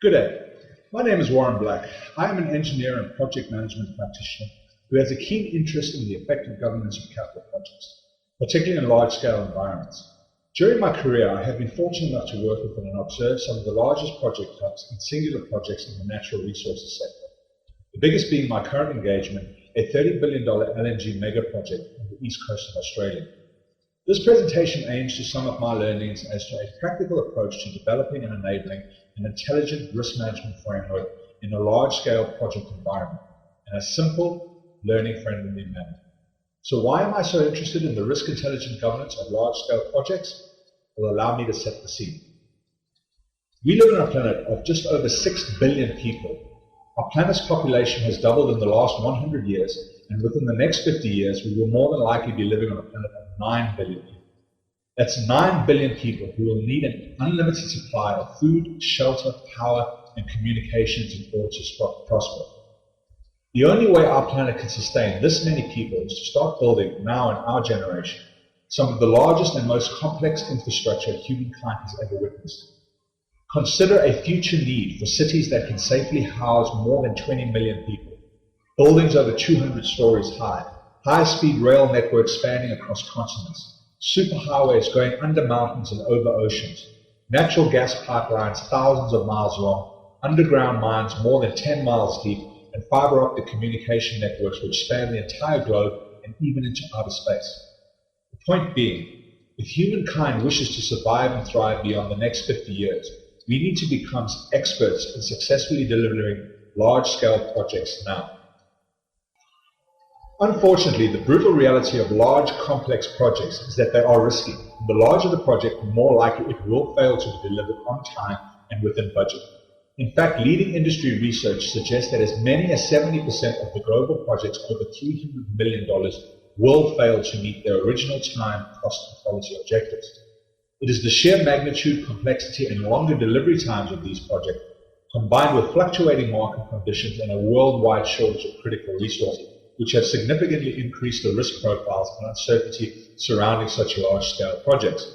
Good day. My name is Warren Black. I am an engineer and project management practitioner who has a keen interest in the effective governance of capital projects, particularly in large-scale environments. During my career, I have been fortunate enough to work with and observe some of the largest project types and singular projects in the natural resources sector. The biggest being my current engagement, a $30 billion LNG mega project on the east coast of Australia. This presentation aims to sum up my learnings as to a practical approach to developing and enabling an intelligent risk management framework in a large-scale project environment in a simple, learning-friendly manner. So why am I so interested in the risk-intelligent governance of large-scale projects? Will allow me to set the scene. We live on a planet of just over 6 billion people. Our planet's population has doubled in the last 100 years, and within the next 50 years, we will more than likely be living on a planet of 9 billion people. That's 9 billion people who will need an unlimited supply of food, shelter, power, and communications in order to prosper. The only way our planet can sustain this many people is to start building, now in our generation, some of the largest and most complex infrastructure humankind has ever witnessed. Consider a future need for cities that can safely house more than 20 million people, buildings over 200 stories high, high-speed rail networks spanning across continents, superhighways going under mountains and over oceans, natural gas pipelines thousands of miles long, underground mines more than 10 miles deep, and fibre optic communication networks which span the entire globe and even into outer space. The point being, if humankind wishes to survive and thrive beyond the next 50 years, we need to become experts in successfully delivering large-scale projects now. Unfortunately, the brutal reality of large, complex projects is that they are risky. The larger the project, the more likely it will fail to be delivered on time and within budget. In fact, leading industry research suggests that as many as 70% of the global projects over $300 million will fail to meet their original time, cost, and quality objectives. It is the sheer magnitude, complexity, and longer delivery times of these projects, combined with fluctuating market conditions and a worldwide shortage of critical resources, which have significantly increased the risk profiles and uncertainty surrounding such large-scale projects.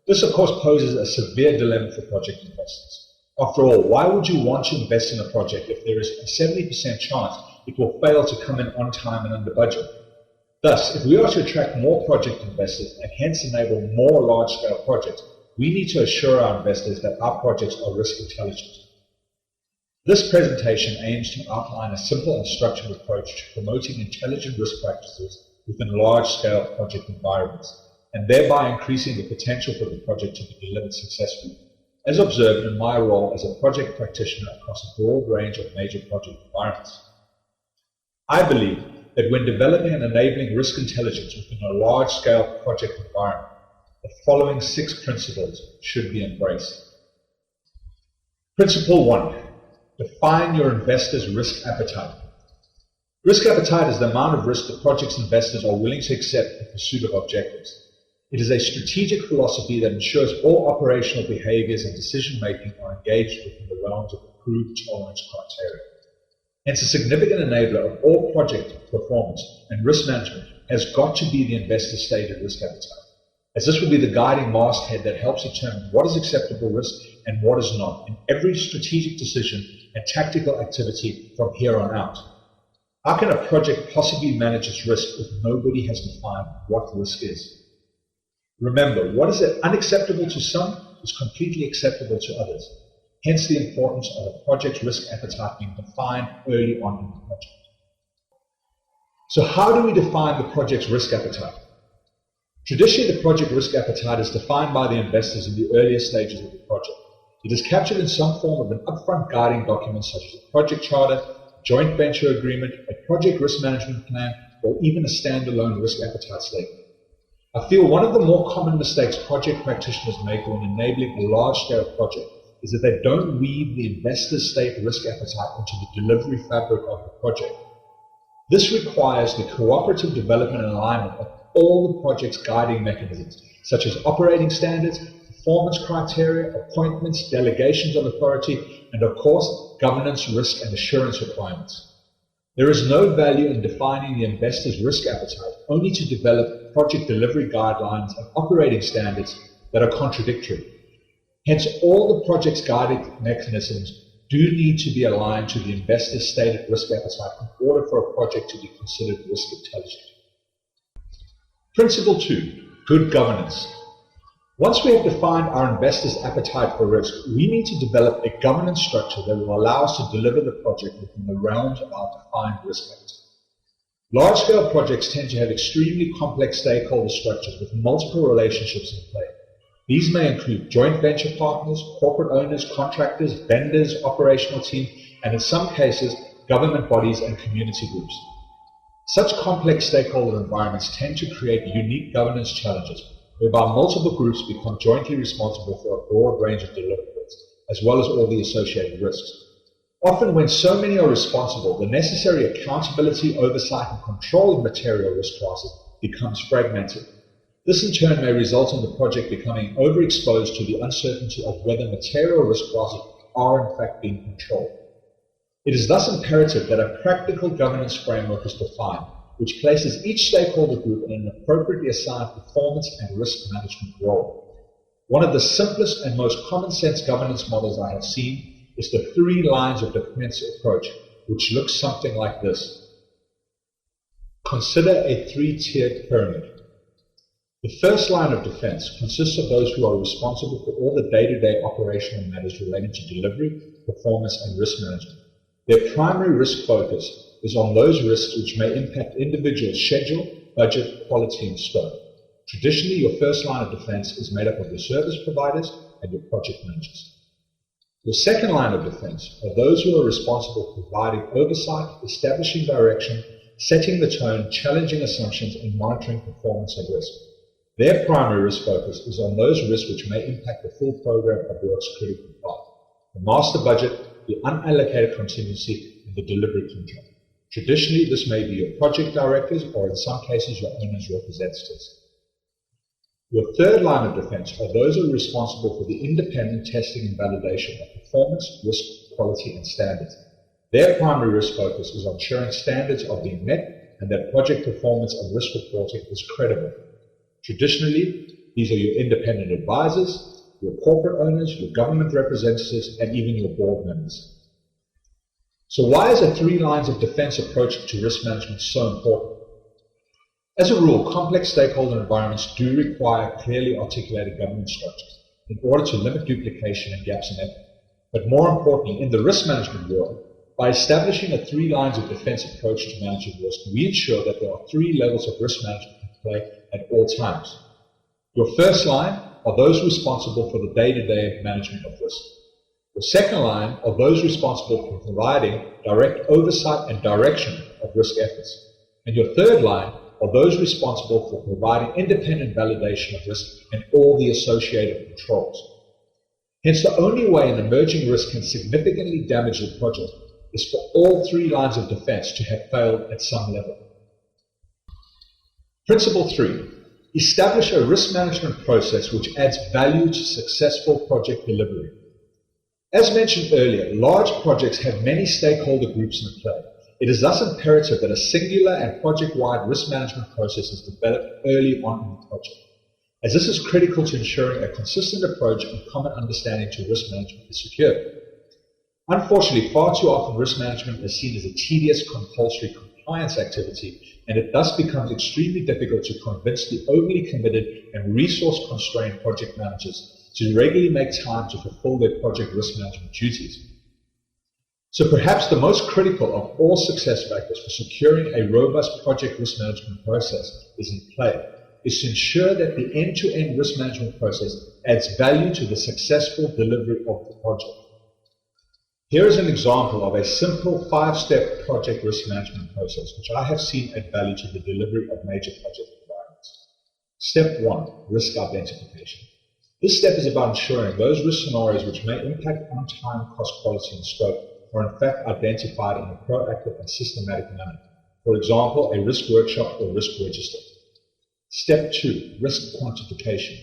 This, of course, poses a severe dilemma for project investors. After all, why would you want to invest in a project if there is a 70% chance it will fail to come in on time and under budget? Thus, if we are to attract more project investors and hence enable more large-scale projects, we need to assure our investors that our projects are risk intelligent. This presentation aims to outline a simple and structured approach to promoting intelligent risk practices within large-scale project environments, and thereby increasing the potential for the project to be delivered successfully, as observed in my role as a project practitioner across a broad range of major project environments. I believe that when developing and enabling risk intelligence within a large-scale project environment, the following 6 principles should be embraced. Principle 1. Define your investor's risk appetite. Risk appetite is the amount of risk the project's investors are willing to accept in pursuit of objectives. It is a strategic philosophy that ensures all operational behaviors and decision-making are engaged within the realms of approved tolerance criteria. Hence, a significant enabler of all project performance and risk management has got to be the investor's stated risk appetite, as this will be the guiding masthead that helps determine what is acceptable risk and what is not in every strategic decision and tactical activity from here on out. How can a project possibly manage its risk if nobody has defined what risk is? Remember, what is unacceptable to some is completely acceptable to others. Hence the importance of a project's risk appetite being defined early on in the project. So how do we define the project's risk appetite? Traditionally, the project risk appetite is defined by the investors in the earlier stages of the project. It is captured in some form of an upfront guiding document such as a project charter, a joint venture agreement, a project risk management plan, or even a standalone risk appetite statement. I feel one of the more common mistakes project practitioners make when enabling a large-scale project is that they don't weave the investor's state risk appetite into the delivery fabric of the project. This requires the cooperative development and alignment of all the project's guiding mechanisms, such as operating standards, performance criteria, appointments, delegations of authority, and of course, governance, risk, and assurance requirements. There is no value in defining the investor's risk appetite only to develop project delivery guidelines and operating standards that are contradictory. Hence, all the project's guiding mechanisms do need to be aligned to the investor's stated risk appetite in order for a project to be considered risk intelligent. Principle 2, good governance. Once we have defined our investor's appetite for risk, we need to develop a governance structure that will allow us to deliver the project within the realms of our defined risk appetite. Large-scale projects tend to have extremely complex stakeholder structures with multiple relationships in play. These may include joint venture partners, corporate owners, contractors, vendors, operational teams, and in some cases, government bodies and community groups. Such complex stakeholder environments tend to create unique governance challenges, whereby multiple groups become jointly responsible for a broad range of deliverables, as well as all the associated risks. Often when so many are responsible, the necessary accountability, oversight, and control of material risk classes becomes fragmented. This in turn may result in the project becoming overexposed to the uncertainty of whether material risk classes are in fact being controlled. It is thus imperative that a practical governance framework is defined, which places each stakeholder group in an appropriately assigned performance and risk management role. One of the simplest and most common sense governance models I have seen is the 3 lines of defense approach, which looks something like this. Consider a 3-tiered pyramid. The first line of defense consists of those who are responsible for all the day-to-day operational matters relating to delivery, performance, and risk management. Their primary risk focus is on those risks which may impact individual schedule, budget, quality, and scope. Traditionally, your first line of defense is made up of your service providers and your project managers. The second line of defense are those who are responsible for providing oversight, establishing direction, setting the tone, challenging assumptions, and monitoring performance and risk. Their primary risk focus is on those risks which may impact the full program of work's critical path, the master budget, the unallocated contingency, and the delivery contract. Traditionally, this may be your project directors or in some cases your owner's representatives. Your third line of defense are those who are responsible for the independent testing and validation of performance, risk, quality, and standards. Their primary risk focus is on ensuring standards are being met and that project performance and risk reporting is credible. Traditionally, these are your independent advisors, your corporate owners, your government representatives, and even your board members. So why is a 3 lines of defense approach to risk management so important? As a rule, complex stakeholder environments do require clearly articulated governance structures in order to limit duplication and gaps in effort. But more importantly, in the risk management world, by establishing a 3 lines of defense approach to managing risk, we ensure that there are 3 levels of risk management in play at all times. Your first line are those responsible for the day-to-day management of risk. The second line are those responsible for providing direct oversight and direction of risk efforts. And your third line are those responsible for providing independent validation of risk and all the associated controls. Hence, the only way an emerging risk can significantly damage the project is for all 3 lines of defense to have failed at some level. Principle 3. Establish a risk management process which adds value to successful project delivery. As mentioned earlier, large projects have many stakeholder groups in play. It is thus imperative that a singular and project-wide risk management process is developed early on in the project, as this is critical to ensuring a consistent approach and common understanding to risk management is secured. Unfortunately, far too often risk management is seen as a tedious, compulsory compliance activity, and it thus becomes extremely difficult to convince the overly committed and resource-constrained project managers to regularly make time to fulfill their project risk management duties. So perhaps the most critical of all success factors for securing a robust project risk management process is in play, is to ensure that the end-to-end risk management process adds value to the successful delivery of the project. Here is an example of a simple 5-step project risk management process which I have seen add value to the delivery of major project environments. Step 1. Risk identification. This step is about ensuring those risk scenarios which may impact on-time, cost, quality, and scope are in fact identified in a proactive and systematic manner. For example, a risk workshop or risk register. Step 2. Risk quantification.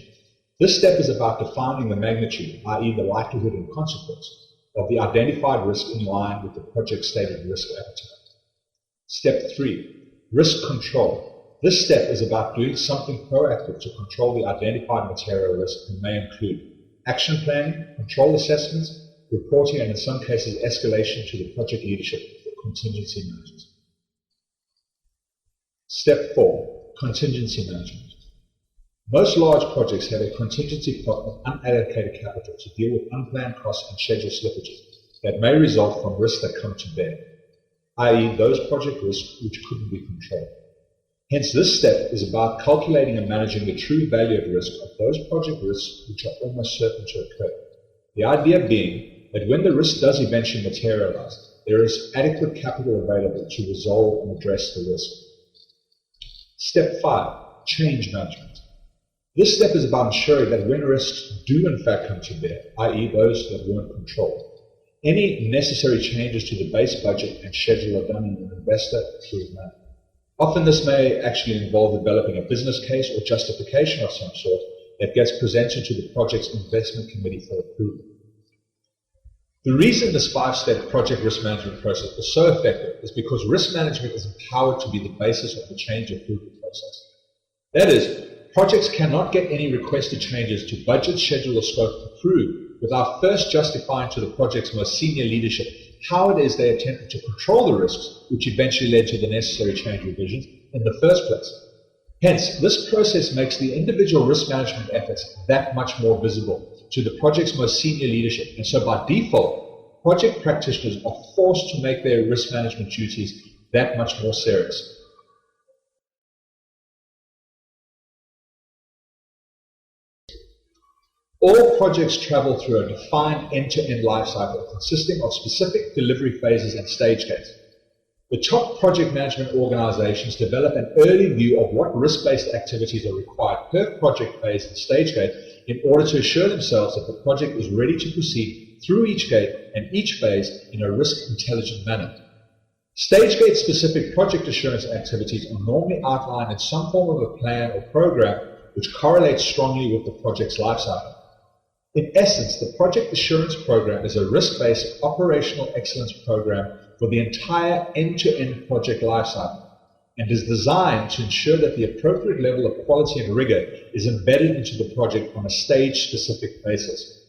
This step is about defining the magnitude, i.e. the likelihood and consequence, of the identified risk in line with the project's stated risk appetite. Step 3. Risk control. This step is about doing something proactive to control the identified material risk and may include action planning, control assessments, reporting, and in some cases escalation to the project leadership or contingency management. Step 4, contingency management. Most large projects have a contingency pot of unallocated capital to deal with unplanned costs and schedule slippages that may result from risks that come to bear, i.e. those project risks which couldn't be controlled. Hence, this step is about calculating and managing the true value at risk of those project risks which are almost certain to occur. The idea being that when the risk does eventually materialize, there is adequate capital available to resolve and address the risk. Step 5, change management. This step is about ensuring that when risks do in fact come to bear, i.e. those that weren't controlled, any necessary changes to the base budget and schedule are done in an investor-approved manner. Often this may actually involve developing a business case or justification of some sort that gets presented to the project's investment committee for approval. The reason this 5-step project risk management process is so effective is because risk management is empowered to be the basis of the change approval process. That is, projects cannot get any requested changes to budget, schedule, or scope approved without first justifying to the project's most senior leadership how it is they attempted to control the risks which eventually led to the necessary change revisions in the first place. Hence, this process makes the individual risk management efforts that much more visible to the project's most senior leadership, and so by default, project practitioners are forced to make their risk management duties that much more serious. All projects travel through a defined end-to-end life cycle consisting of specific delivery phases and stage gates. The top project management organizations develop an early view of what risk-based activities are required per project phase and stage gate in order to assure themselves that the project is ready to proceed through each gate and each phase in a risk-intelligent manner. Stage gate-specific project assurance activities are normally outlined in some form of a plan or program which correlates strongly with the project's life cycle. In essence, the Project Assurance Program is a risk-based operational excellence program for the entire end-to-end project lifecycle and is designed to ensure that the appropriate level of quality and rigor is embedded into the project on a stage-specific basis.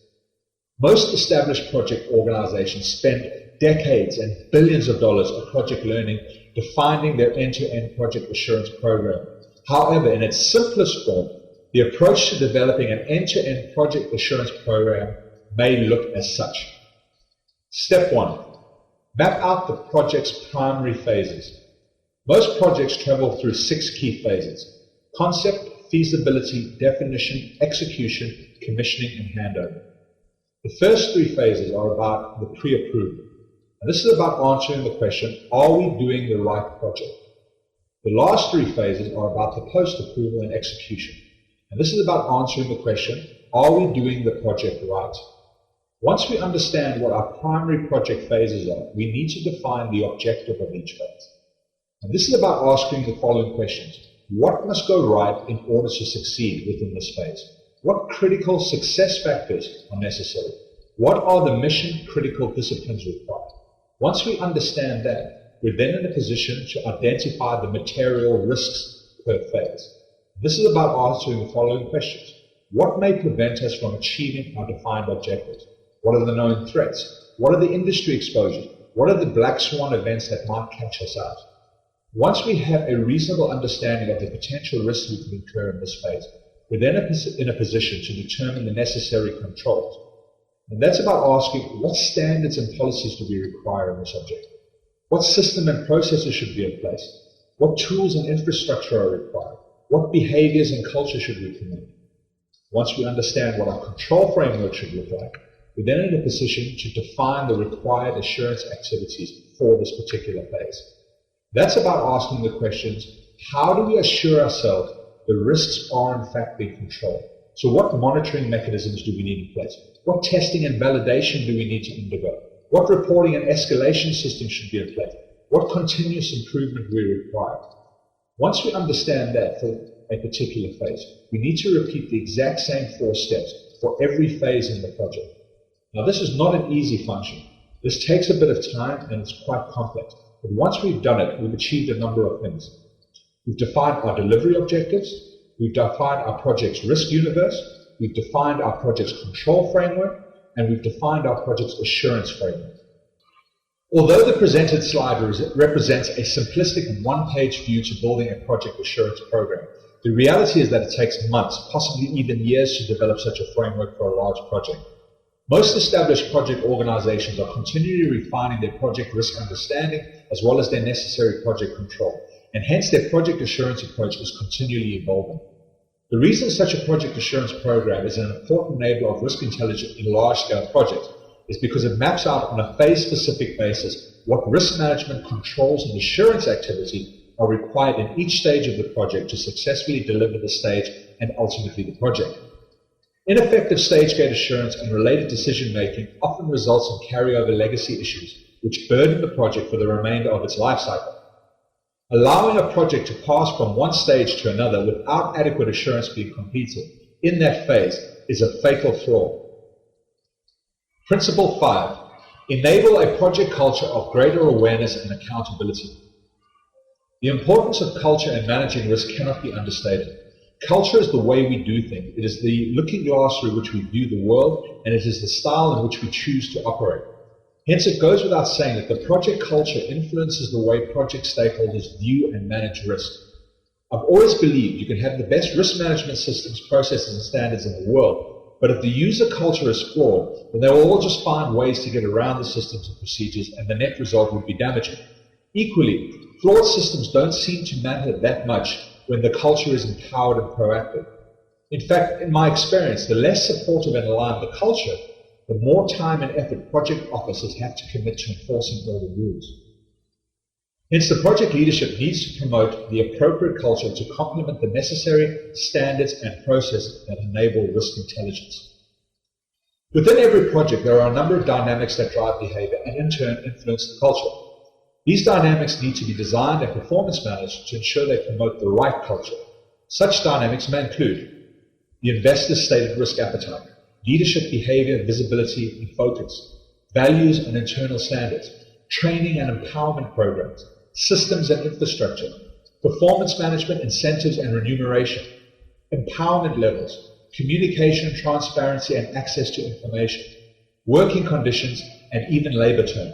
Most established project organizations spend decades and billions of dollars on project learning defining their end-to-end project assurance program. However, in its simplest form, the approach to developing an end-to-end project assurance program may look as such. Step 1. Map out the project's primary phases. Most projects travel through 6 key phases: concept, feasibility, definition, execution, commissioning, and handover. The first 3 phases are about the pre-approval. And this is about answering the question, are we doing the right project? The last 3 phases are about the post-approval and execution. And this is about answering the question, are we doing the project right? Once we understand what our primary project phases are, we need to define the objective of each phase. And this is about asking the following questions. What must go right in order to succeed within this phase? What critical success factors are necessary? What are the mission-critical disciplines required? Once we understand that, we're then in a position to identify the material risks per phase. This is about answering the following questions. What may prevent us from achieving our defined objectives? What are the known threats? What are the industry exposures? What are the black swan events that might catch us out? Once we have a reasonable understanding of the potential risks we can incur in this phase, we're then in a position to determine the necessary controls. And that's about asking what standards and policies do we require in this objective? What system and processes should be in place? What tools and infrastructure are required? What behaviors and culture should we promote? Once we understand what our control framework should look like, we're then in a position to define the required assurance activities for this particular phase. That's about asking the questions, how do we assure ourselves the risks are in fact being controlled? So what monitoring mechanisms do we need in place? What testing and validation do we need to undergo? What reporting and escalation systems should be in place? What continuous improvement we require? Once we understand that for a particular phase, we need to repeat the exact same 4 steps for every phase in the project. Now, this is not an easy function. This takes a bit of time and it's quite complex. But once we've done it, we've achieved a number of things. We've defined our delivery objectives. We've defined our project's risk universe. We've defined our project's control framework. and we've defined our project's assurance framework. Although the presented slide represents a simplistic and one-page view to building a project assurance program, the reality is that it takes months, possibly even years, to develop such a framework for a large project. Most established project organizations are continually refining their project risk understanding as well as their necessary project control, and hence their project assurance approach is continually evolving. The reason such a project assurance program is an important enabler of risk intelligence in large-scale projects is because it maps out on a phase-specific basis what risk management controls and assurance activity are required in each stage of the project to successfully deliver the stage and ultimately the project. Ineffective stage gate assurance and related decision-making often results in carryover legacy issues which burden the project for the remainder of its life cycle. Allowing a project to pass from one stage to another without adequate assurance being completed in that phase is a fatal flaw. Principle 5. Enable a project culture of greater awareness and accountability. The importance of culture in managing risk cannot be understated. Culture is the way we do things. It is the looking glass through which we view the world, and it is the style in which we choose to operate. Hence, it goes without saying that the project culture influences the way project stakeholders view and manage risk. I've always believed you can have the best risk management systems, processes, and standards in the world, but if the user culture is flawed, then they will all just find ways to get around the systems and procedures, and the net result would be damaging. Equally, flawed systems don't seem to matter that much when the culture is empowered and proactive. In fact, in my experience, the less supportive and aligned the culture, the more time and effort project officers have to commit to enforcing all the rules. Hence, the project leadership needs to promote the appropriate culture to complement the necessary standards and processes that enable risk intelligence. Within every project, there are a number of dynamics that drive behavior and in turn influence the culture. These dynamics need to be designed and performance managed to ensure they promote the right culture. Such dynamics may include the investor's stated risk appetite, leadership behavior, visibility, and focus, values and internal standards, training and empowerment programs, systems and infrastructure, performance management, incentives and remuneration, empowerment levels, communication, transparency and access to information, working conditions, and even labor term.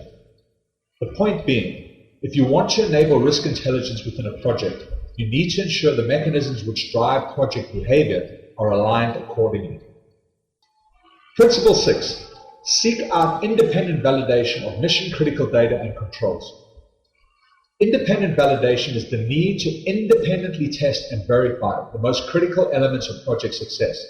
The point being, if you want to enable risk intelligence within a project, you need to ensure the mechanisms which drive project behavior are aligned accordingly. Principle 6. Seek out independent validation of mission-critical data and controls. Independent validation is the need to independently test and verify the most critical elements of project success.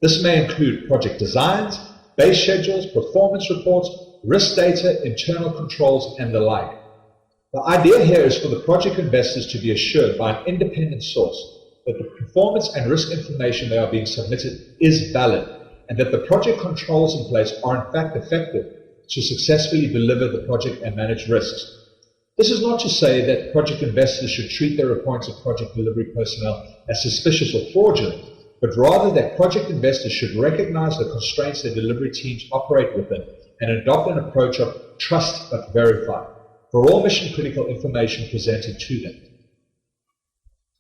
This may include project designs, base schedules, performance reports, risk data, internal controls, and the like. The idea here is for the project investors to be assured by an independent source that the performance and risk information they are being submitted is valid, and that the project controls in place are in fact effective to successfully deliver the project and manage risks. This is not to say that project investors should treat their appointed project delivery personnel as suspicious or fraudulent, but rather that project investors should recognize the constraints their delivery teams operate within and adopt an approach of trust but verify for all mission-critical information presented to them.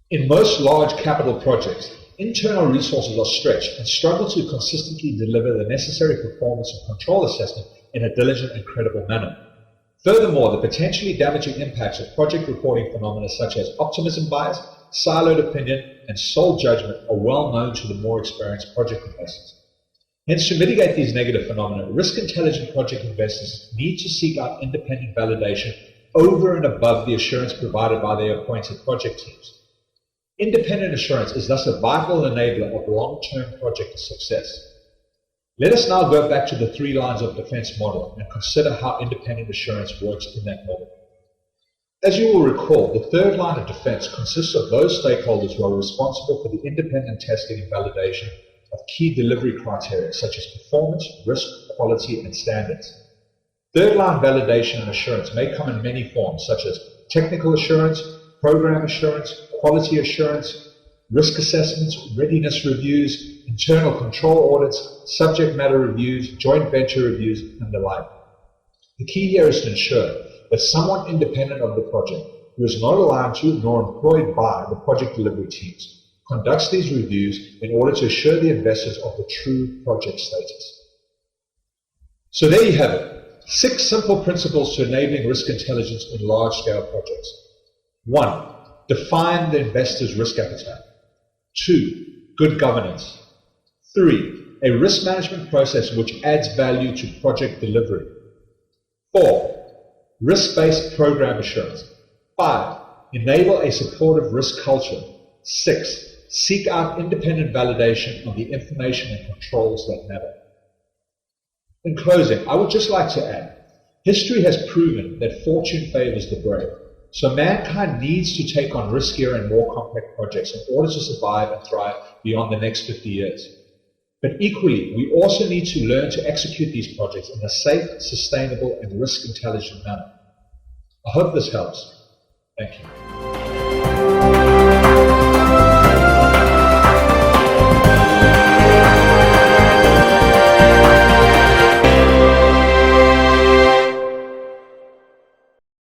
In most large capital projects, internal resources are stretched and struggle to consistently deliver the necessary performance and control assessment in a diligent and credible manner. Furthermore, the potentially damaging impacts of project reporting phenomena such as optimism bias, siloed opinion, and sole judgment are well known to the more experienced project investors. Hence, to mitigate these negative phenomena, risk-intelligent project investors need to seek out independent validation over and above the assurance provided by their appointed project teams. Independent assurance is thus a vital enabler of long-term project success. Let us now go back to the 3 lines of defense model and consider how independent assurance works in that model. As you will recall, the 3rd line of defense consists of those stakeholders who are responsible for the independent testing and validation of key delivery criteria such as performance, risk, quality, and standards. 3rd line validation and assurance may come in many forms such as technical assurance, program assurance, quality assurance, risk assessments, readiness reviews, internal control audits, subject matter reviews, joint venture reviews, and the like. The key here is to ensure that someone independent of the project, who is not aligned to nor employed by the project delivery teams, conducts these reviews in order to assure the investors of the true project status. So there you have it. 6 simple principles to enabling risk intelligence in large-scale projects. 1. Define the investor's risk appetite. 2. Good governance. 3. A risk management process which adds value to project delivery. 4. Risk-based program assurance. 5. Enable a supportive risk culture. 6. Seek out independent validation of the information and controls that matter. In closing, I would just like to add, history has proven that fortune favors the brave. So mankind needs to take on riskier and more complex projects in order to survive and thrive beyond the next 50 years. But equally, we also need to learn to execute these projects in a safe, sustainable, and risk-intelligent manner. I hope this helps. Thank you.